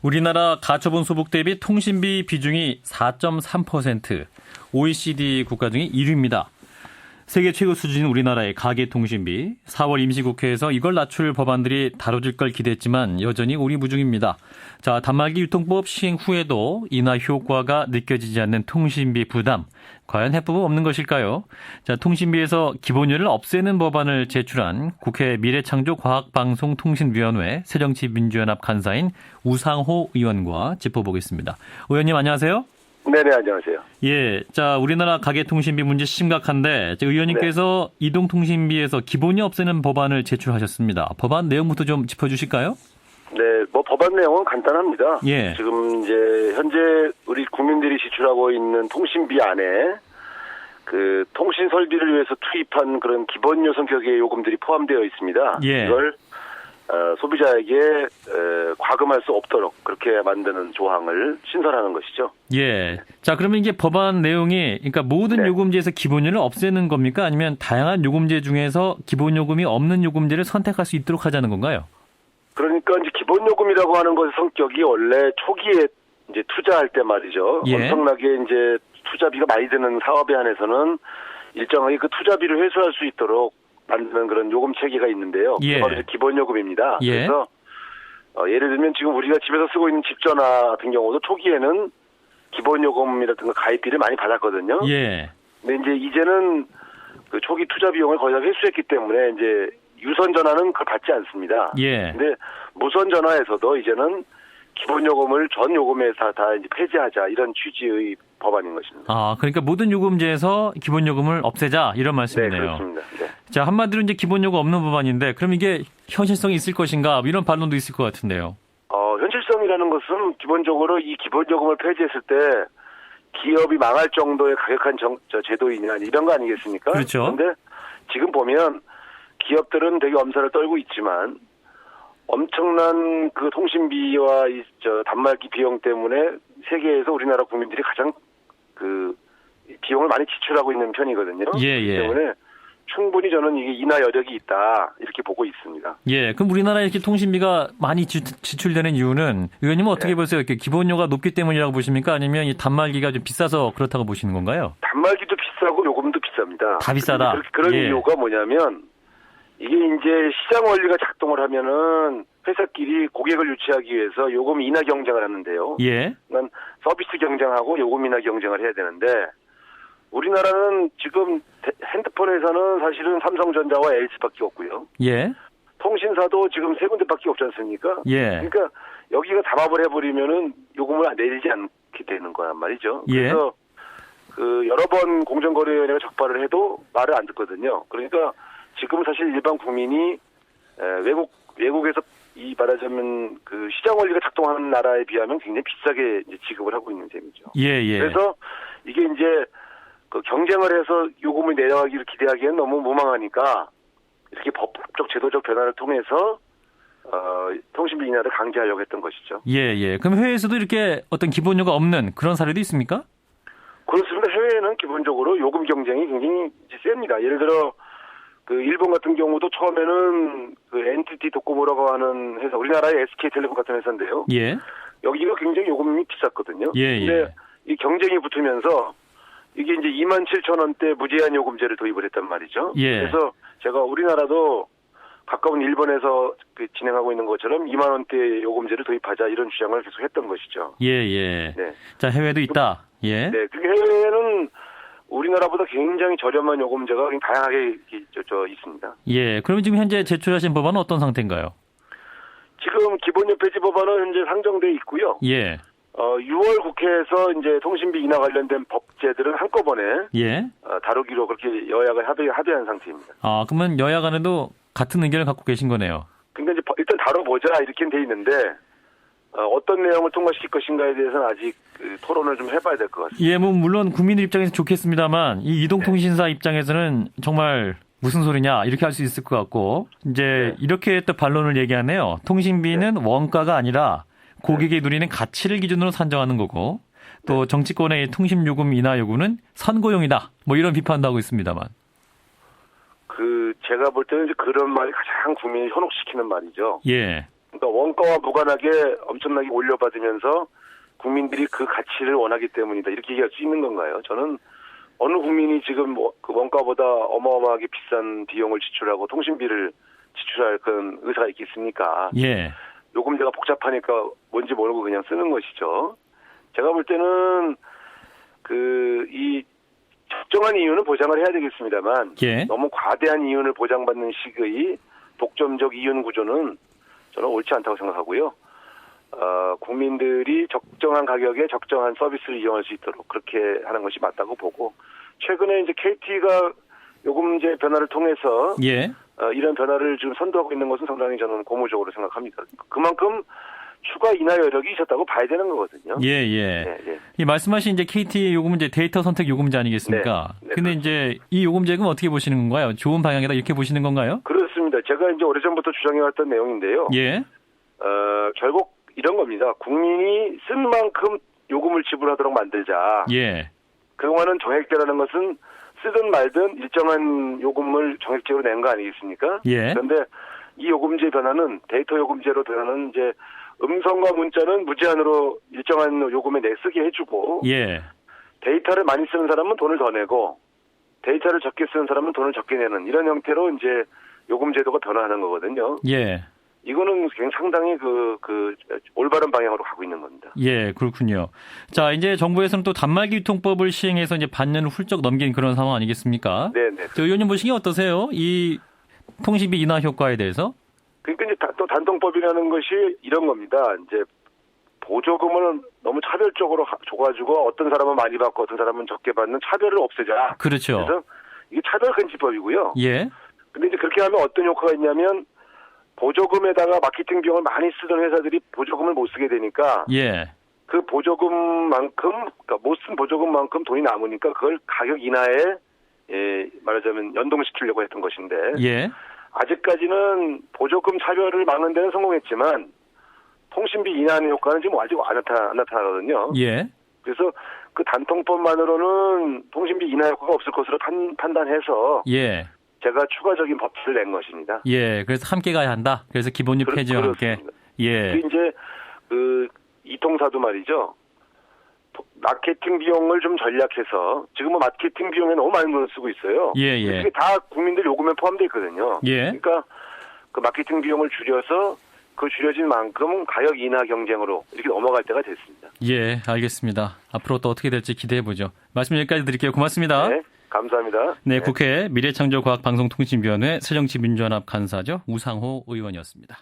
우리나라 가처분 소득 대비 통신비 비중이 4.3%, OECD 국가 중에 1위입니다. 세계 최고 수준인 우리나라의 가계통신비, 4월 임시국회에서 이걸 낮출 법안들이 다뤄질 걸 기대했지만 여전히 오리무중입니다. 자, 단말기 유통법 시행 후에도 인하 효과가 느껴지지 않는 통신비 부담, 과연 해법은 없는 것일까요? 자, 통신비에서 기본료를 없애는 법안을 제출한 국회 미래창조과학방송통신위원회 새정치민주연합 간사인 우상호 의원과 짚어보겠습니다. 의원님 안녕하세요. 네네, 안녕하세요. 예, 자, 우리나라 가계통신비 문제 심각한데 의원님께서 네. 이동통신비에서 기본료 없애는 법안을 제출하셨습니다. 법안 내용부터 좀 짚어주실까요? 네, 법안 내용은 간단합니다. 예. 지금 이제 현재 우리 국민들이 지출하고 있는 통신비 안에 그 통신 설비를 위해서 투입한 그런 기본료 성격의 요금들이 포함되어 있습니다. 예. 이걸 소비자에게 과금할 수 없도록 그렇게 만드는 조항을 신설하는 것이죠. 예. 자, 그러면 이게 법안 내용이 그러니까 모든 네. 요금제에서 기본료를 없애는 겁니까? 아니면 다양한 요금제 중에서 기본 요금이 없는 요금제를 선택할 수 있도록 하자는 건가요? 그러니까 이제 기본 요금이라고 하는 것의 성격이 원래 초기에 이제 투자할 때 말이죠. 예. 엄청나게 이제 투자비가 많이 드는 사업에 한해서는 일정하게 그 투자비를 회수할 수 있도록 만드는 그런 요금 체계가 있는데요. 예. 바로 기본 요금입니다. 예. 그래서 예를 들면 지금 우리가 집에서 쓰고 있는 집 전화 같은 경우도 초기에는 기본 요금이라든가 가입비를 많이 받았거든요. 예. 근데 이제는 그 초기 투자 비용을 거의 다 회수했기 때문에 이제 유선 전화는 그걸 받지 않습니다. 예. 근데 무선 전화에서도 이제는 기본 요금을 전 요금에서 다 이제 폐지하자 이런 취지의 법안인 것입니다. 아, 그러니까 모든 요금제에서 기본 요금을 없애자 이런 말씀이네요. 네, 그렇습니다. 네. 자, 한마디로 이제 기본 요금 없는 법안인데 그럼 이게 현실성이 있을 것인가 이런 반론도 있을 것 같은데요. 현실성이라는 것은 기본적으로 이 기본 요금을 폐지했을 때 기업이 망할 정도의 가격한 제도이냐 이런 거 아니겠습니까? 그렇죠. 그런데 지금 보면 기업들은 되게 엄살을 떨고 있지만 엄청난 그 통신비와 단말기 비용 때문에 세계에서 우리나라 국민들이 가장 그 비용을 많이 지출하고 있는 편이거든요. 예, 예. 그렇기 때문에 충분히 저는 이게 인하 여력이 있다 이렇게 보고 있습니다. 예, 그럼 우리나라에 이렇게 통신비가 많이 지출되는 이유는 의원님은 어떻게 보세요? 이렇게 기본료가 높기 때문이라고 보십니까? 아니면 이 단말기가 좀 비싸서 그렇다고 보시는 건가요? 단말기도 비싸고 요금도 비쌉니다. 다 비싸다. 그런 예. 이유가 뭐냐면 이게 이제 시장 원리가 작동을 하면은 회사끼리 고객을 유치하기 위해서 요금 인하 경쟁을 하는데요. 예. 그러니까 서비스 경쟁하고 요금 인하 경쟁을 해야 되는데 우리나라는 지금 핸드폰 회사는 사실은 삼성전자와 LG밖에 없고요. 예. 통신사도 지금 세 군데밖에 없지 않습니까? 예. 그러니까 여기가 담합을 해버리면은 요금을 내리지 않게 되는 거란 말이죠. 예. 그래서 그 여러 번 공정거래위원회가 적발을 해도 말을 안 듣거든요. 그러니까 지금 사실 일반 국민이 외국에서 이 말하자면 그 시장 원리가 작동하는 나라에 비하면 굉장히 비싸게 이제 지급을 하고 있는 셈이죠. 예, 예. 그래서 이게 이제 그 경쟁을 해서 요금을 내려가기를 기대하기에는 너무 무망하니까 이렇게 법적 제도적 변화를 통해서 통신비 인하를 강제하려고 했던 것이죠. 예, 예. 그럼 해외에서도 이렇게 어떤 기본료가 없는 그런 사례도 있습니까? 그렇습니다. 해외에는 기본적으로 요금 경쟁이 굉장히 이제 셉니다. 예를 들어 그 일본 같은 경우도 처음에는 그 NTT 도코모라고 하는 회사, 우리나라의 SK텔레콤 같은 회사인데요. 예. 여기가 굉장히 요금이 비쌌거든요. 예, 예. 근데 이 경쟁이 붙으면서 이게 이제 27,000원대 무제한 요금제를 도입을 했단 말이죠. 예. 그래서 제가 우리나라도 가까운 일본에서 진행하고 있는 것처럼 2만 원대 요금제를 도입하자 이런 주장을 계속 했던 것이죠. 예, 예. 네. 자, 해외도 있다. 예. 네. 그 해외에는 우리나라보다 굉장히 저렴한 요금제가 다양하게 있습니다. 예. 그러면 지금 현재 제출하신 법안은 어떤 상태인가요? 지금 기본료 폐지 법안은 현재 상정돼 있고요. 예. 6월 국회에서 이제 통신비 인하 관련된 법제들은 한꺼번에 예. 다루기로 그렇게 여야가 합의한 상태입니다. 아, 그러면 여야 간에도 같은 의견을 갖고 계신 거네요. 그러니까 이제 일단 다뤄보자 이렇게 돼 있는데 어떤 내용을 통과시킬 것인가에 대해서는 아직 토론을 좀 해봐야 될 것 같습니다. 예, 뭐 물론 국민들 입장에서 좋겠습니다만 이 이동통신사 입장에서는 정말 무슨 소리냐 이렇게 할 수 있을 것 같고 이제 이렇게 또 반론을 얘기하네요. 통신비는 원가가 아니라 고객이 누리는 가치를 기준으로 산정하는 거고 또 정치권의 통신요금 인하 요구는 선거용이다. 뭐 이런 비판도 하고 있습니다만. 제가 볼 때는 이제 그런 말이 가장 국민을 현혹시키는 말이죠. 예. 그러니까 원가와 무관하게 엄청나게 올려받으면서 국민들이 그 가치를 원하기 때문이다. 이렇게 얘기할 수 있는 건가요? 저는 어느 국민이 지금 그 원가보다 어마어마하게 비싼 비용을 지출하고 통신비를 지출할 그런 의사가 있겠습니까? 예. 요금제가 복잡하니까 뭔지 모르고 그냥 쓰는 것이죠. 제가 볼 때는 이 적정한 이윤은 보장을 해야 되겠습니다만 예. 너무 과대한 이윤을 보장받는 식의 독점적 이윤 구조는 저는 옳지 않다고 생각하고요. 국민들이 적정한 가격에 적정한 서비스를 이용할 수 있도록 그렇게 하는 것이 맞다고 보고 최근에 이제 KT가 요금제 변화를 통해서 예. 이런 변화를 지금 선도하고 있는 것은 상당히 저는 고무적으로 생각합니다. 그만큼 추가 인하 여력이 있었다고 봐야 되는 거거든요. 예, 예. 네, 네. 이 말씀하신 이제 KT 요금제 데이터 선택 요금제 아니겠습니까? 네, 네, 근데 이제 이 요금제는 어떻게 보시는 건가요? 좋은 방향이다 이렇게 보시는 건가요? 그렇습니다. 제가 이제 오래전부터 주장해왔던 내용인데요. 예. 결국 이런 겁니다. 국민이 쓴 만큼 요금을 지불하도록 만들자. 예. 그동안은 정액제라는 것은 쓰든 말든 일정한 요금을 정액제로 낸 거 아니겠습니까? 예. 그런데 이 요금제 변화는 데이터 요금제로 변화는 이제 음성과 문자는 무제한으로 일정한 요금에 쓰게 해주고 예. 데이터를 많이 쓰는 사람은 돈을 더 내고 데이터를 적게 쓰는 사람은 돈을 적게 내는 이런 형태로 이제 요금 제도가 변화하는 거거든요. 예. 이거는 굉장히 상당히 올바른 방향으로 가고 있는 겁니다. 예, 그렇군요. 자, 이제 정부에서는 또 단말기 유통법을 시행해서 이제 반년을 훌쩍 넘긴 그런 상황 아니겠습니까? 네네. 저 의원님 보시기에 어떠세요? 이 통신비 인하 효과에 대해서? 그러니까 이제 또 단통법이라는 것이 이런 겁니다. 이제 보조금을 너무 차별적으로 줘가지고 어떤 사람은 많이 받고 어떤 사람은 적게 받는 차별을 없애자. 그렇죠. 그래서 이게 차별 금지법이고요. 예. 근데 이제 그렇게 하면 어떤 효과가 있냐면 보조금에다가 마케팅 비용을 많이 쓰던 회사들이 보조금을 못 쓰게 되니까 예. 그 보조금만큼 그러니까 못 쓴 보조금만큼 돈이 남으니까 그걸 가격 인하에 말하자면 연동시키려고 했던 것인데 예. 아직까지는 보조금 차별을 막는 데는 성공했지만 통신비 인하하는 효과는 지금 아직 안 나타나거든요. 예. 그래서 그 단통법만으로는 통신비 인하 효과가 없을 것으로 판단해서 예. 제가 추가적인 법을 낸 것입니다. 예. 그래서 함께 가야 한다. 그래서 기본료 폐지와 함께. 예. 이제 이통사도 말이죠. 마케팅 비용을 좀 전략해서 지금은 마케팅 비용에 너무 많은 돈을 쓰고 있어요. 예, 예. 이게 다 국민들 요금에 포함되어 있거든요. 예. 그러니까 그 마케팅 비용을 줄여서 그 줄여진 만큼 가격 인하 경쟁으로 이렇게 넘어갈 때가 됐습니다. 예, 알겠습니다. 앞으로 또 어떻게 될지 기대해 보죠. 말씀 여기까지 드릴게요. 고맙습니다. 네, 감사합니다. 네, 국회 미래창조과학방송통신위원회 새정치민주연합 간사죠. 우상호 의원이었습니다.